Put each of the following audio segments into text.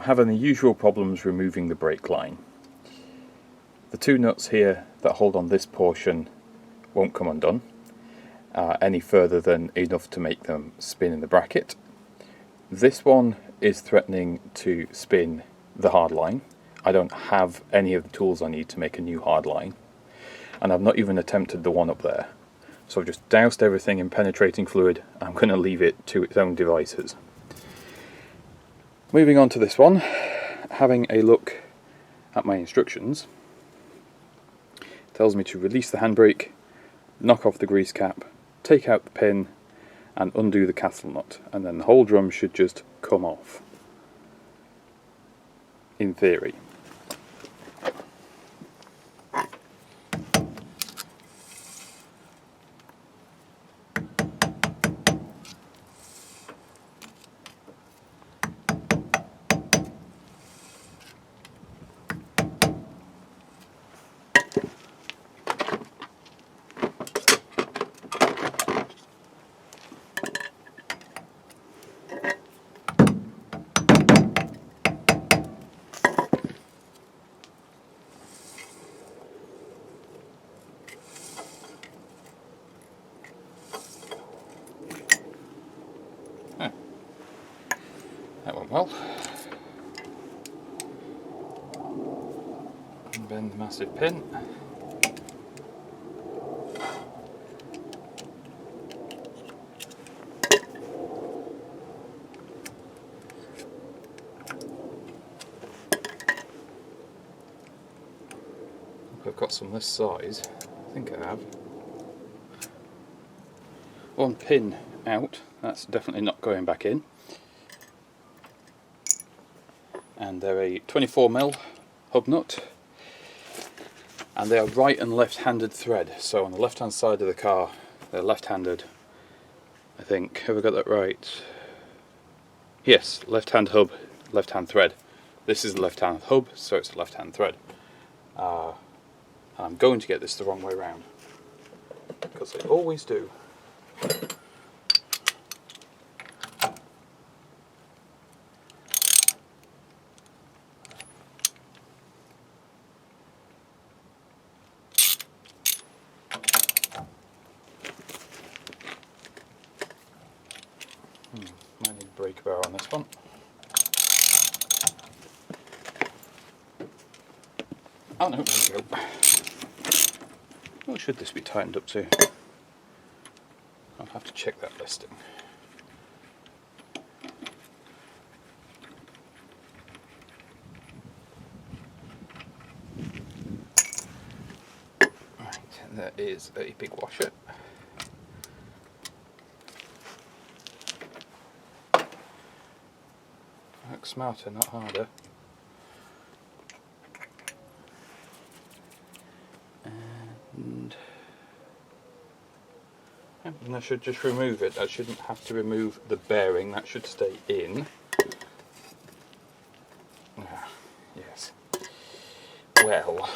having the usual problems removing the brake line. The two nuts here that hold on this portion won't come undone any further than enough to make them spin in the bracket. This one is threatening to spin the hard line. I don't have any of the tools I need to make a new hard line, and I've not even attempted the one up there. So I've just doused everything in penetrating fluid. I'm going to leave it to its own devices. Moving on to this one, having a look at my instructions, it tells me to release the handbrake, knock off the grease cap, take out the pin and undo the castle nut, and then the whole drum should just come off, in theory. That went well. Unbend the massive pin. I've got some this size. I think I have. One pin out, that's definitely not going back in. And they're a 24mm hub nut, and they are right and left-handed thread. So on the left-hand side of the car, they're left-handed. I think, have I got that right? Yes, left-hand hub, left-hand thread. This is the left-hand hub, so it's a left-hand thread. And I'm going to get this the wrong way round, because they always do. Might need a brake bar on this one. Oh no, there we go. What should this be tightened up to? I'll have to check that listing. Right, and there is a big washer. Work smarter, not harder. And I should just remove it. I shouldn't have to remove the bearing, that should stay in. Ah, yes. Well,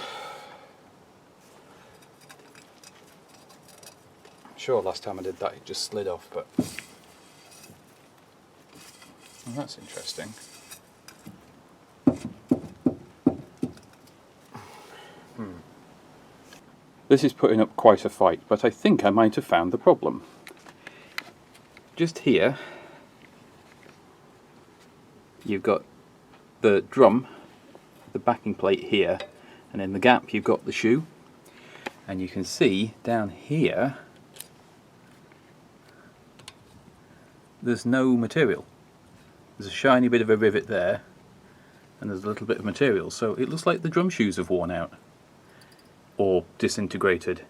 I'm sure last time I did that it just slid off, but well, that's interesting. This is putting up quite a fight, but I think I might have found the problem. Just here, you've got the drum, the backing plate here, and in the gap you've got the shoe. And you can see down here, there's no material. There's a shiny bit of a rivet there, and there's a little bit of material, so it looks like the drum shoes have worn out or disintegrated.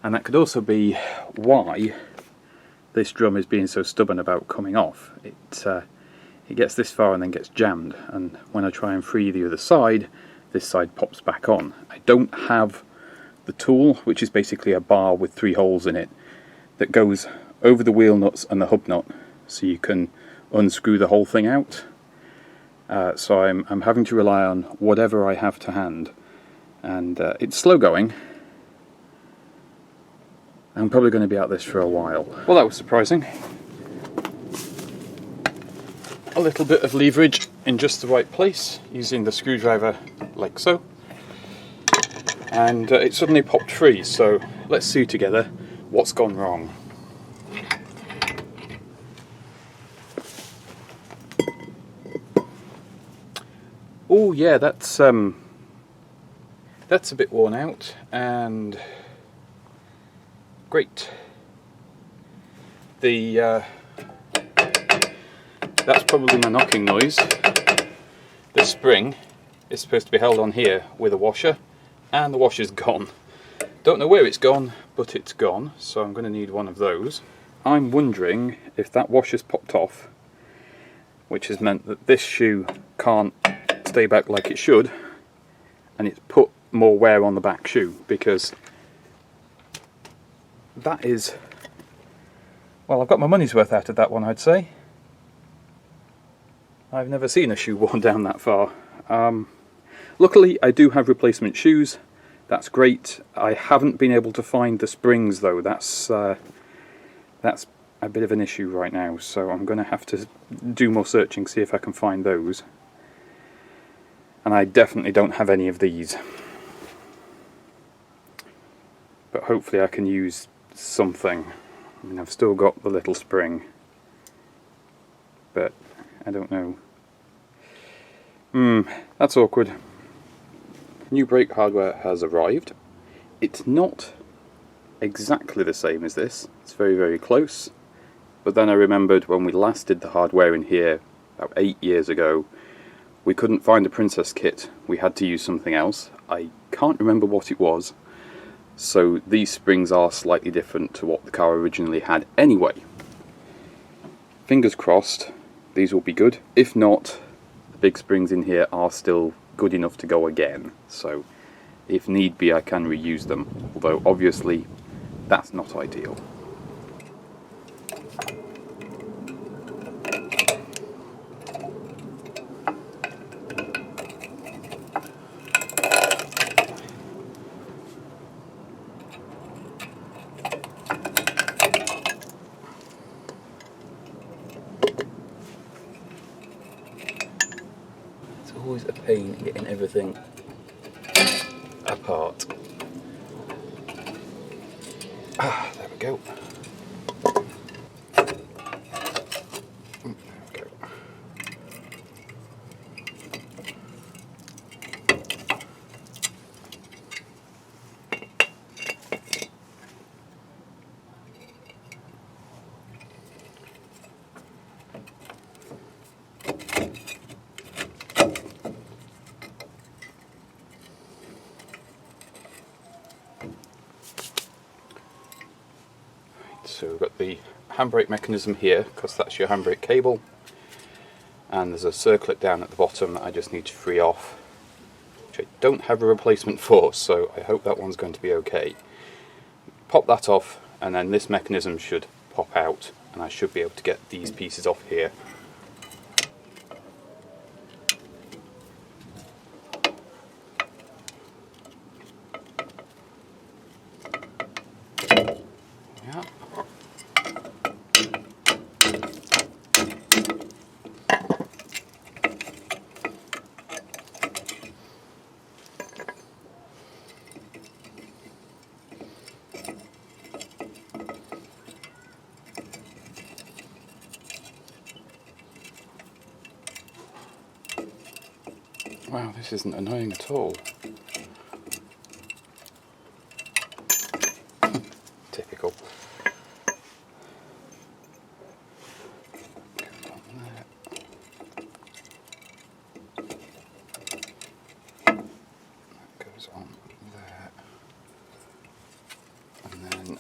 And that could also be why this drum is being so stubborn about coming off. It gets this far and then gets jammed, and when I try and free the other side, this side pops back on. I don't have the tool, which is basically a bar with 3 holes in it, that goes over the wheel nuts and the hub nut, so you can unscrew the whole thing out. So I'm having to rely on whatever I have to hand. And it's slow going. I'm probably going to be at this for a while. Well, that was surprising. A little bit of leverage in just the right place using the screwdriver like so, and it suddenly popped free. So let's see together what's gone wrong. Oh yeah, that's a bit worn out, and great. That's probably my knocking noise. This spring is supposed to be held on here with a washer, and the washer's gone. Don't know where it's gone, but it's gone, so I'm going to need one of those. I'm wondering if that washer's popped off, which has meant that this shoe can't stay back like it should, and it's put more wear on the back shoe, because that is, well, I've got my money's worth out of that one, I'd say. I've never seen a shoe worn down that far. Luckily I do have replacement shoes, that's great. I haven't been able to find the springs though. That's a bit of an issue right now, so I'm going to have to do more searching, see if I can find those. And I definitely don't have any of these, but hopefully I can use something. I mean, I've still got the little spring, but I don't know. That's awkward. New brake hardware has arrived. It's not exactly the same as this, it's very, very close, but then I remembered when we last did the hardware in here about 8 years ago, we couldn't find a Princess kit, we had to use something else. I can't remember what it was, so these springs are slightly different to what the car originally had anyway. Fingers crossed these will be good. If not, the big springs in here are still good enough to go again, so if need be I can reuse them, although obviously that's not ideal. Always a pain getting everything apart. There we go. So we've got the handbrake mechanism here, because that's your handbrake cable, and there's a circlip down at the bottom that I just need to free off, which I don't have a replacement for, so I hope that one's going to be okay. Pop that off, and then this mechanism should pop out, and I should be able to get these pieces off here. Yeah. Wow, this isn't annoying at all. Typical. That goes on there. And then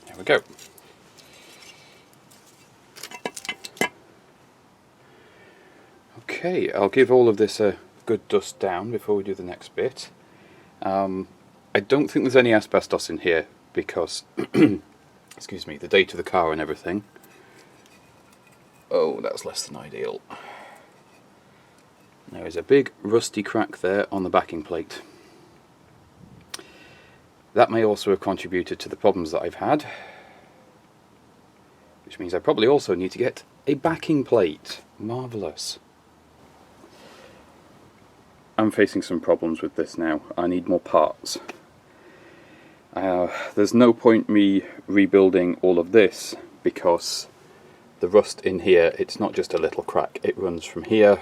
there we go. Okay, I'll give all of this a good dust down before we do the next bit. I don't think there's any asbestos in here because, excuse me, the date of the car and everything. Oh, that's less than ideal. There is a big rusty crack there on the backing plate. That may also have contributed to the problems that I've had, which means I probably also need to get a backing plate. Marvellous. I'm facing some problems with this now. I need more parts. There's no point me rebuilding all of this because the rust in here, it's not just a little crack. It runs from here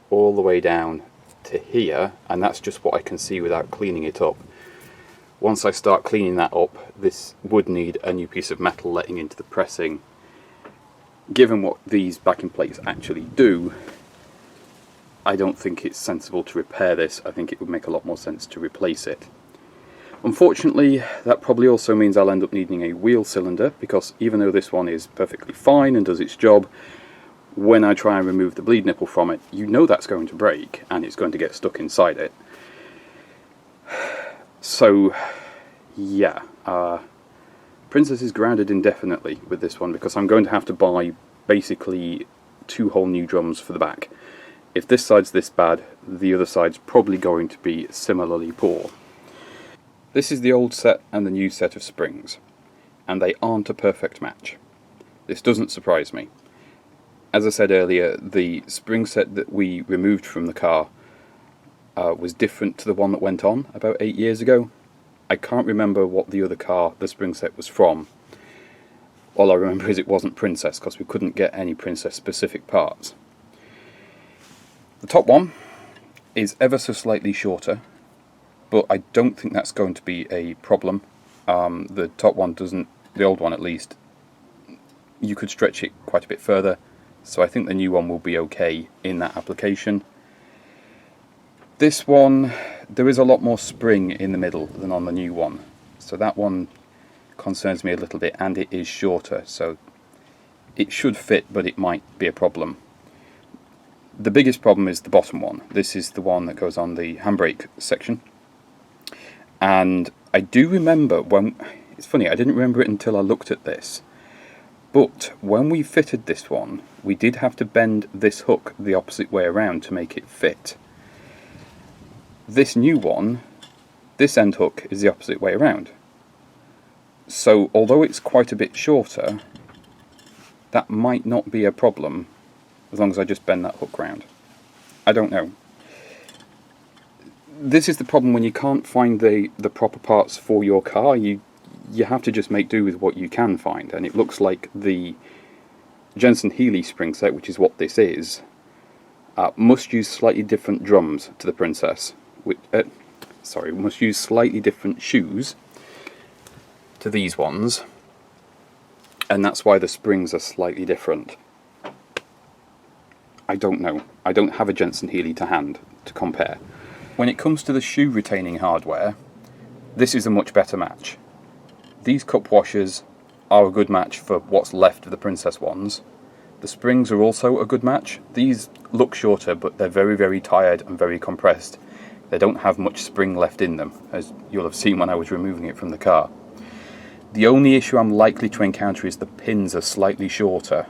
all the way down to here, and that's just what I can see without cleaning it up. Once I start cleaning that up, this would need a new piece of metal letting into the pressing. Given what these backing plates actually do, I don't think it's sensible to repair this. I think it would make a lot more sense to replace it. Unfortunately, that probably also means I'll end up needing a wheel cylinder, because even though this one is perfectly fine and does its job, when I try and remove the bleed nipple from it, you know that's going to break and it's going to get stuck inside it. So, yeah, Princess is grounded indefinitely with this one, because I'm going to have to buy basically 2 whole new drums for the back. If this side's this bad, the other side's probably going to be similarly poor. This is the old set and the new set of springs, and they aren't a perfect match. This doesn't surprise me. As I said earlier, the spring set that we removed from the car was different to the one that went on about 8 years ago. I can't remember what the other car the spring set was from. All I remember is it wasn't Princess, because we couldn't get any Princess specific parts. The top one is ever so slightly shorter, but I don't think that's going to be a problem. The top one doesn't, the old one at least, you could stretch it quite a bit further, so I think the new one will be okay in that application. This one, there is a lot more spring in the middle than on the new one, so that one concerns me a little bit, and it is shorter, so it should fit, but it might be a problem. The biggest problem is the bottom one. This is the one that goes on the handbrake section, and I do remember when, it's funny, I didn't remember it until I looked at this, but when we fitted this one, we did have to bend this hook the opposite way around to make it fit. This new one, this end hook is the opposite way around. So although it's quite a bit shorter, that might not be a problem as long as I just bend that hook round. I don't know. This is the problem when you can't find the proper parts for your car. You have to just make do with what you can find, and it looks like the Jensen Healy spring set, which is what this is, must use slightly different drums to the Princess. Must use slightly different shoes to these ones, and that's why the springs are slightly different. I don't know. I don't have a Jensen Healy to hand to compare. When it comes to the shoe retaining hardware, this is a much better match. These cup washers are a good match for what's left of the Princess ones. The springs are also a good match. These look shorter, but they're very, very tired and very compressed. They don't have much spring left in them, as you'll have seen when I was removing it from the car. The only issue I'm likely to encounter is the pins are slightly shorter,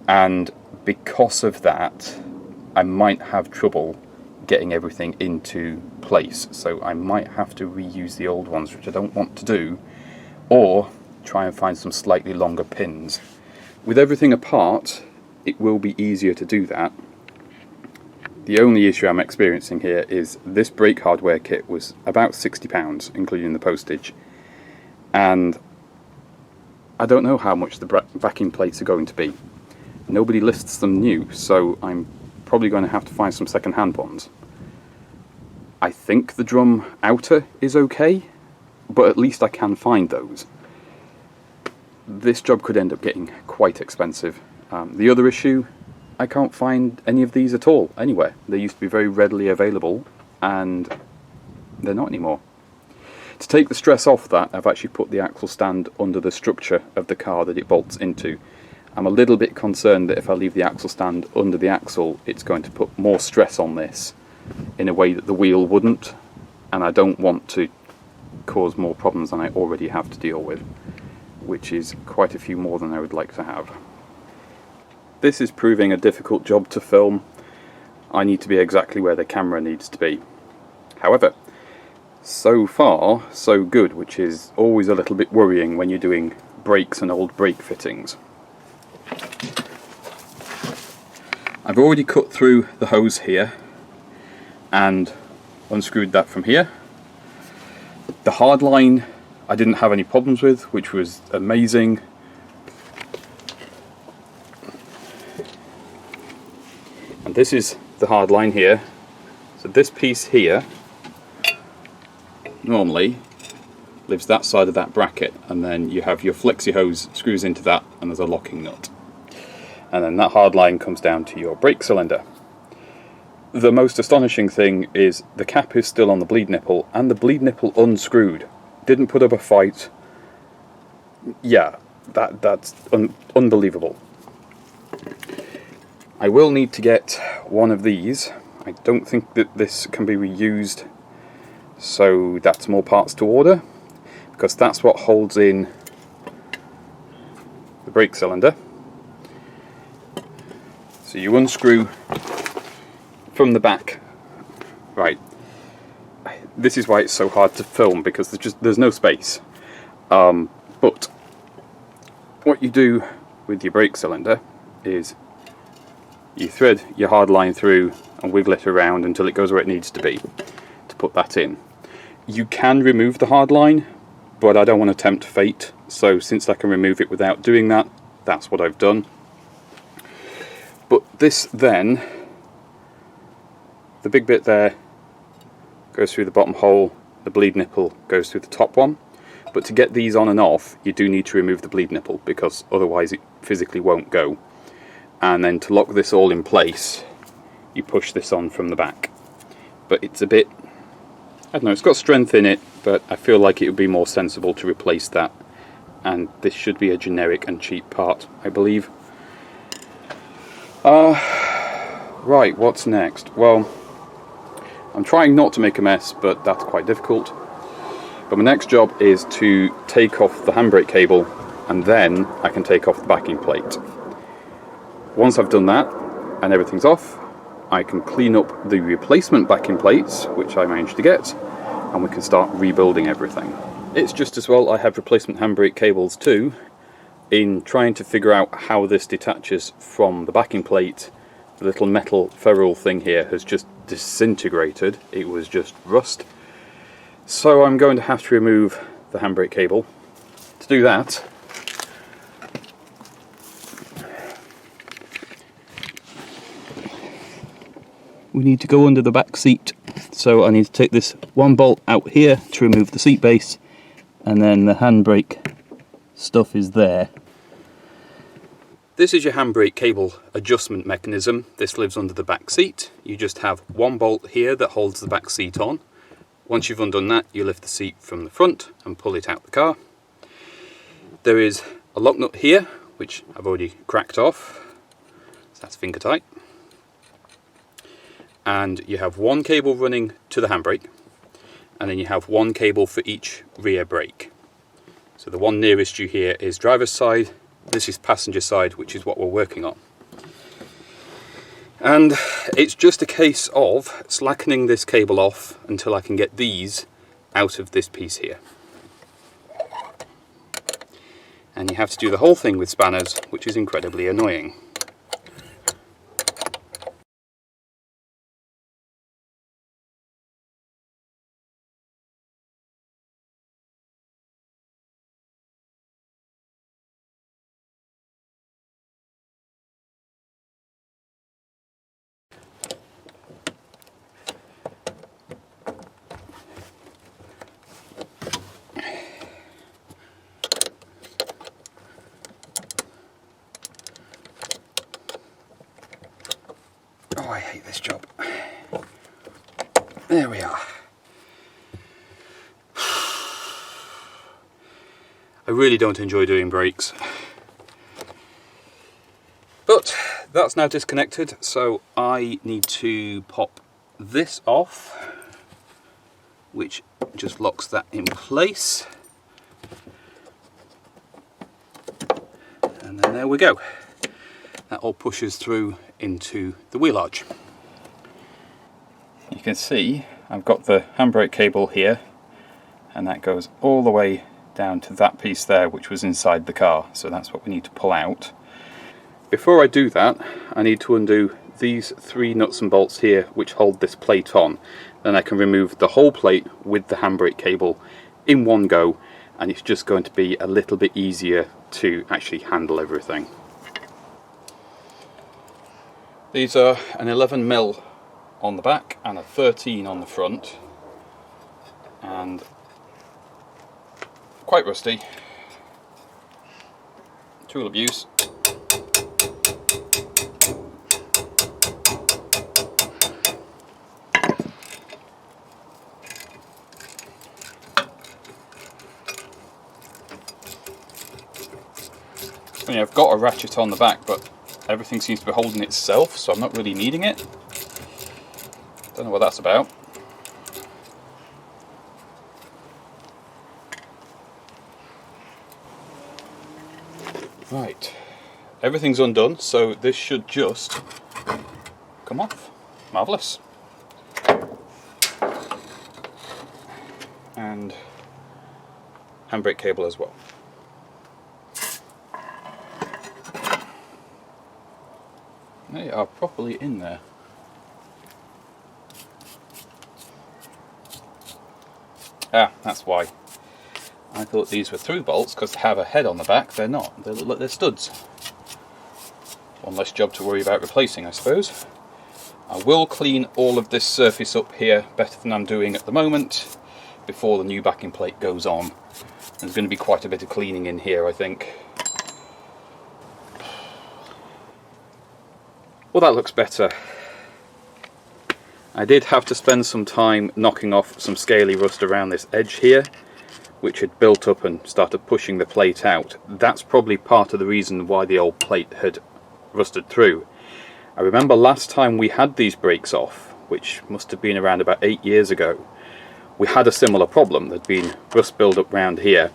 and because of that, I might have trouble getting everything into place, so I might have to reuse the old ones, which I don't want to do, or try and find some slightly longer pins. With everything apart, it will be easier to do that. The only issue I'm experiencing here is this brake hardware kit was about £60, including the postage, and I don't know how much the backing plates are going to be. Nobody lists them new, so I'm probably going to have to find some second-hand ones. I think the drum outer is okay, but at least I can find those. This job could end up getting quite expensive. The other issue, I can't find any of these at all anywhere. They used to be very readily available, and they're not anymore. To take the stress off that, I've actually put the axle stand under the structure of the car that it bolts into. I'm a little bit concerned that if I leave the axle stand under the axle, it's going to put more stress on this in a way that the wheel wouldn't, and I don't want to cause more problems than I already have to deal with, which is quite a few more than I would like to have. This is proving a difficult job to film. I need to be exactly where the camera needs to be. However, so far so good, which is always a little bit worrying when you're doing brakes and old brake fittings. I've already cut through the hose here and unscrewed that from here. The hard line I didn't have any problems with, which was amazing. And this is the hard line here. So this piece here normally lives that side of that bracket, and then you have your flexi hose screws into that, and there's a locking nut. And then that hard line comes down to your brake cylinder. The most astonishing thing is the cap is still on the bleed nipple, and the bleed nipple unscrewed. Didn't put up a fight. Yeah, that's unbelievable. I will need to get one of these. I don't think that this can be reused, so that's more parts to order, because that's what holds in the brake cylinder. So you unscrew from the back. Right, this is why it's so hard to film, because there's no space. But what you do with your brake cylinder is you thread your hard line through and wiggle it around until it goes where it needs to be to put that in. You can remove the hard line, but I don't want to tempt fate, so since I can remove it without doing that, that's what I've done. But this then, the big bit there goes through the bottom hole, the bleed nipple goes through the top one, but to get these on and off you do need to remove the bleed nipple, because otherwise it physically won't go. And then to lock this all in place you push this on from the back. But it's a bit, I don't know, it's got strength in it, but I feel like it would be more sensible to replace that, and this should be a generic and cheap part, I believe. Right, what's next? Well, I'm trying not to make a mess, but that's quite difficult. But my next job is to take off the handbrake cable, and then I can take off the backing plate. Once I've done that and everything's off, I can clean up the replacement backing plates, which I managed to get, and we can start rebuilding everything. It's just as well I have replacement handbrake cables too. In trying to figure out how this detaches from the backing plate, the little metal ferrule thing here has just disintegrated. It was just rust. So I'm going to have to remove the handbrake cable. To do that, we need to go under the back seat. So I need to take this one bolt out here to remove the seat base, and then the handbrake stuff is there. This is your handbrake cable adjustment mechanism. This lives under the back seat. You just have one bolt here that holds the back seat on. Once you've undone that, you lift the seat from the front and pull it out the car. There is a lock nut here, which I've already cracked off, so that's finger tight. And you have one cable running to the handbrake, and then you have one cable for each rear brake. So the one nearest you here is driver's side, this is passenger side, which is what we're working on. And it's just a case of slackening this cable off until I can get these out of this piece here. And you have to do the whole thing with spanners, which is incredibly annoying. Oh, I hate this job. There we are. I really don't enjoy doing brakes. But that's now disconnected, so I need to pop this off, which just locks that in place. And then there we go. That all pushes through into the wheel arch. can see, I've got the handbrake cable here, and that goes all the way down to that piece there, which was inside the car, so that's what we need to pull out. Before I do that, I need to undo these 3 nuts and bolts here which hold this plate on. Then I can remove the whole plate with the handbrake cable in one go, and it's just going to be a little bit easier to actually handle everything. These are an 11mm on the back and a 13 on the front, and quite rusty. Tool abuse. I mean, I've got a ratchet on the back, but everything seems to be holding itself, so I'm not really needing it. Don't know what that's about. Right, everything's undone, so this should just come off. Marvellous. And handbrake cable as well. They are properly in there. Ah, that's why. I thought these were through bolts because they have a head on the back. They're not. They look like they're studs. One less job to worry about replacing, I suppose. I will clean all of this surface up here better than I'm doing at the moment before the new backing plate goes on. There's going to be quite a bit of cleaning in here, I think. Well, that looks better. I did have to spend some time knocking off some scaly rust around this edge here, which had built up and started pushing the plate out. That's probably part of the reason why the old plate had rusted through. I remember last time we had these brakes off, which must have been around about 8 years ago, we had a similar problem. There'd been rust build up round here,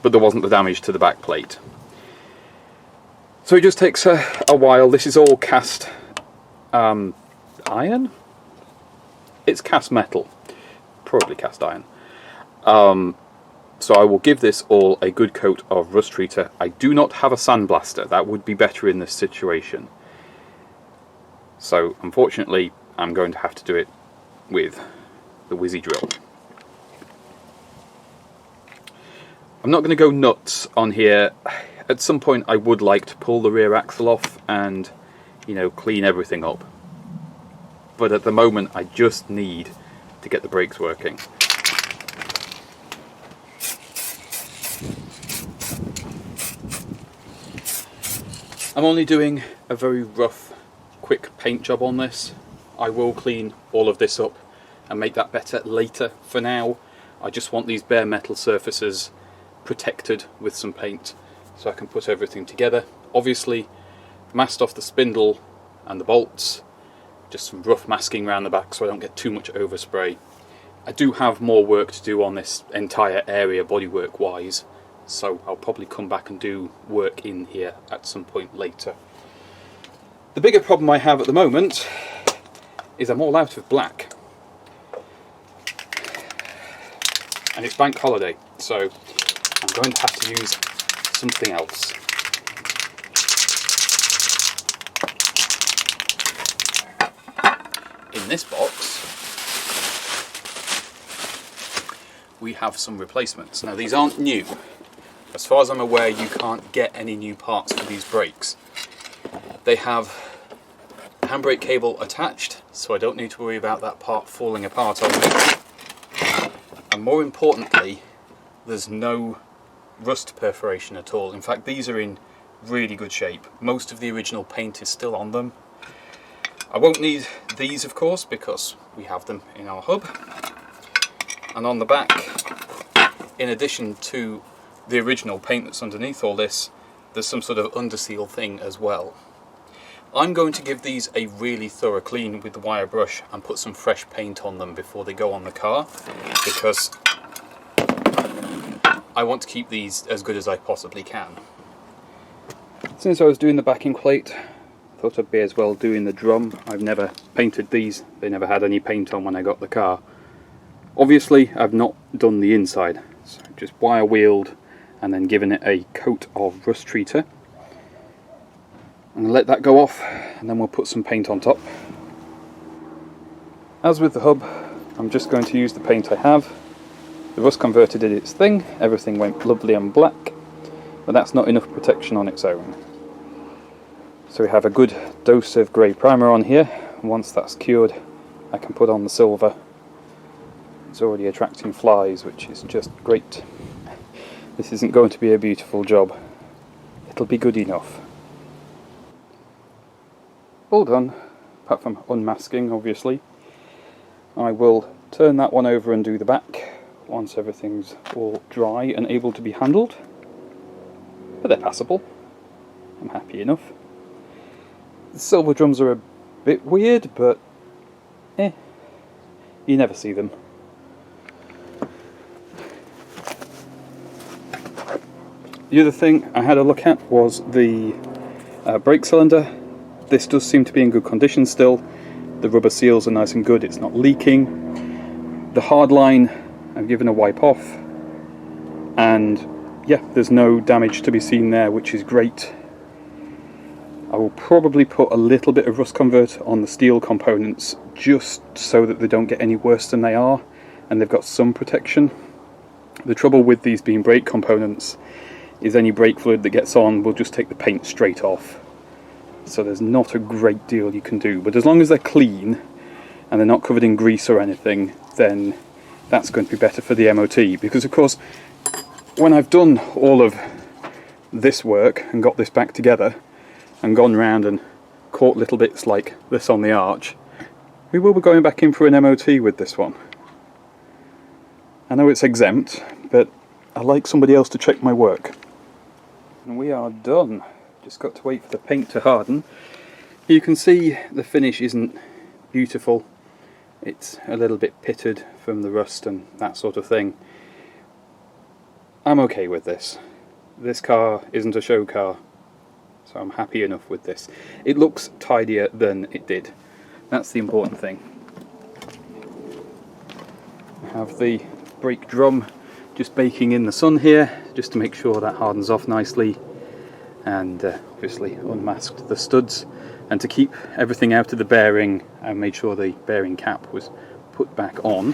but there wasn't the damage to the back plate. So it just takes a while. This is all cast iron? It's cast metal, probably cast iron. So I will give this all a good coat of rust treater. I do not have a sandblaster. That would be better in this situation. So unfortunately I'm going to have to do it with the Whizzy drill. I'm not going to go nuts on here. At some point I would like to pull the rear axle off and, you know, clean everything up. But at the moment I just need to get the brakes working. I'm only doing a very rough, quick paint job on this. I will clean all of this up and make that better later. For now, I just want these bare metal surfaces protected with some paint so I can put everything together. Obviously, masked off the spindle and the bolts, just some rough masking around the back so I don't get too much overspray. I do have more work to do on this entire area bodywork wise, so I'll probably come back and do work in here at some point later. The bigger problem I have at the moment is I'm all out of black. And it's bank holiday, so I'm going to have to use something else. In this box we have some replacements. Now these aren't new. As far as I'm aware, you can't get any new parts for these brakes. They have a handbrake cable attached, so I don't need to worry about that part falling apart on me. And more importantly, there's no rust perforation at all. In fact, these are in really good shape. Most of the original paint is still on them. I won't need these, of course, because we have them in our hub. And on the back, in addition to the original paint that's underneath all this, there's some sort of underseal thing as well. I'm going to give these a really thorough clean with the wire brush and put some fresh paint on them before they go on the car, because I want to keep these as good as I possibly can. Since I was doing the backing plate, I thought thought I'd be as well doing the drum. I've never painted these, they never had any paint on when I got the car. Obviously I've not done the inside, so just wire wheeled and then given it a coat of rust treater. I'm going to let that go off and then we'll put some paint on top. As with the hub, I'm just going to use the paint I have. The rust converter did its thing, everything went lovely and black, but that's not enough protection on its own. So we have a good dose of grey primer on here, and once that's cured I can put on the silver. It's already attracting flies, which is just great. This isn't going to be a beautiful job, it'll be good enough. All done, apart from unmasking obviously. I will turn that one over and do the back once everything's all dry and able to be handled. But they're passable. I'm happy enough. The silver drums are a bit weird, but you never see them. The other thing I had a look at was the brake cylinder. This does seem to be in good condition still. The rubber seals are nice and good, it's not leaking. The hard line I've given a wipe off, and yeah, there's no damage to be seen there, which is great. I will probably put a little bit of rust convert on the steel components just so that they don't get any worse than they are and they've got some protection. The trouble with these being brake components is any brake fluid that gets on will just take the paint straight off. So there's not a great deal you can do, but as long as they're clean and they're not covered in grease or anything, then that's going to be better for the MOT, because of course when I've done all of this work and got this back together and gone round and caught little bits like this on the arch, we will be going back in for an MOT with this one. I know it's exempt, but I like somebody else to check my work. And we are done. Just got to wait for the paint to harden. You can see the finish isn't beautiful. It's a little bit pitted from the rust and that sort of thing. I'm okay with this. This car isn't a show car, so I'm happy enough with this. It looks tidier than it did. That's the important thing. I have the brake drum just baking in the sun here, just to make sure that hardens off nicely, and obviously unmasked the studs, and to keep everything out of the bearing I made sure the bearing cap was put back on.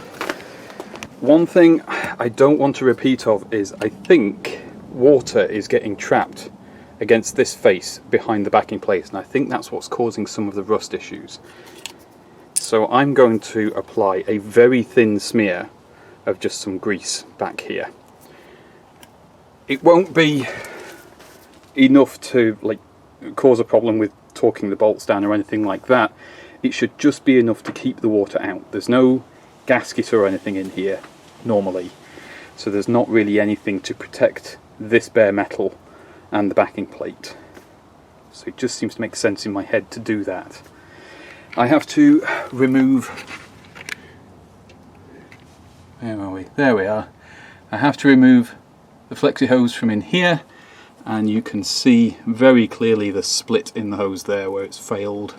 One thing I don't want to repeat of is I think water is getting trapped against this face behind the backing plate, and I think that's what's causing some of the rust issues. So I'm going to apply a very thin smear of just some grease back here. It won't be enough to cause a problem with torquing the bolts down or anything like that. It should just be enough to keep the water out. There's no gasket or anything in here normally, so there's not really anything to protect this bare metal and the backing plate. So it just seems to make sense in my head to do that. I have to remove... Where are we? There we are. I have to remove the flexi hose from in here, and you can see very clearly the split in the hose there where it's failed.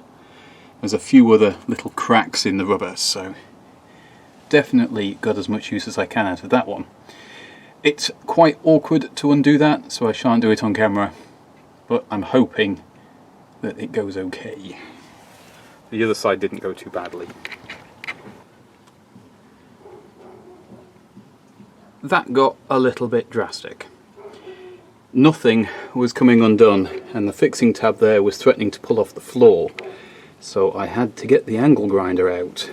There's a few other little cracks in the rubber, so definitely got as much use as I can out of that one. It's quite awkward to undo that, so I shan't do it on camera, but I'm hoping that it goes okay. The other side didn't go too badly. That got a little bit drastic. Nothing was coming undone, and the fixing tab there was threatening to pull off the floor, so I had to get the angle grinder out.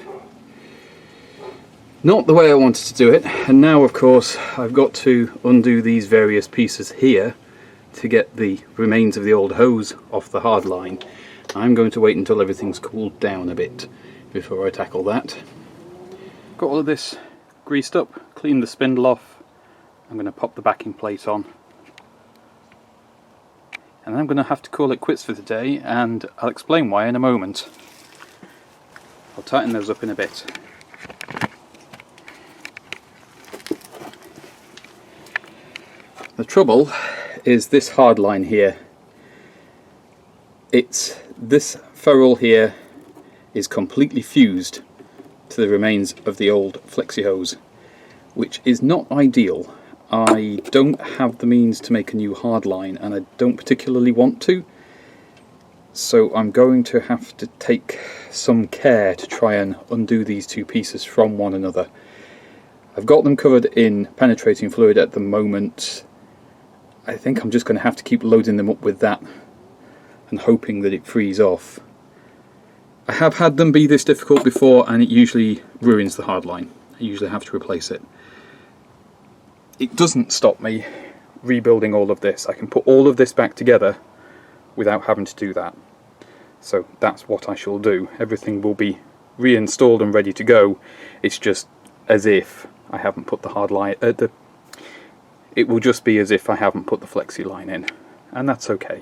Not the way I wanted to do it, and now of course I've got to undo these various pieces here to get the remains of the old hose off the hard line. I'm going to wait until everything's cooled down a bit before I tackle that. Got all of this greased up, cleaned the spindle off. I'm going to pop the backing plate on. And I'm going to have to call it quits for today, and I'll explain why in a moment. I'll tighten those up in a bit. The trouble is this hard line here. This ferrule here is completely fused to the remains of the old flexi hose, which is not ideal. I don't have the means to make a new hardline, and I don't particularly want to, so I'm going to have to take some care to try and undo these two pieces from one another. I've got them covered in penetrating fluid at the moment. I think I'm just going to have to keep loading them up with that and hoping that it frees off. I have had them be this difficult before, and it usually ruins the hardline. I usually have to replace it. It doesn't stop me rebuilding all of this. I can put all of this back together without having to do that. So that's what I shall do. Everything will be reinstalled and ready to go. It's just as if I haven't put the hardline. It will just be as if I haven't put the flexi line in, and that's okay.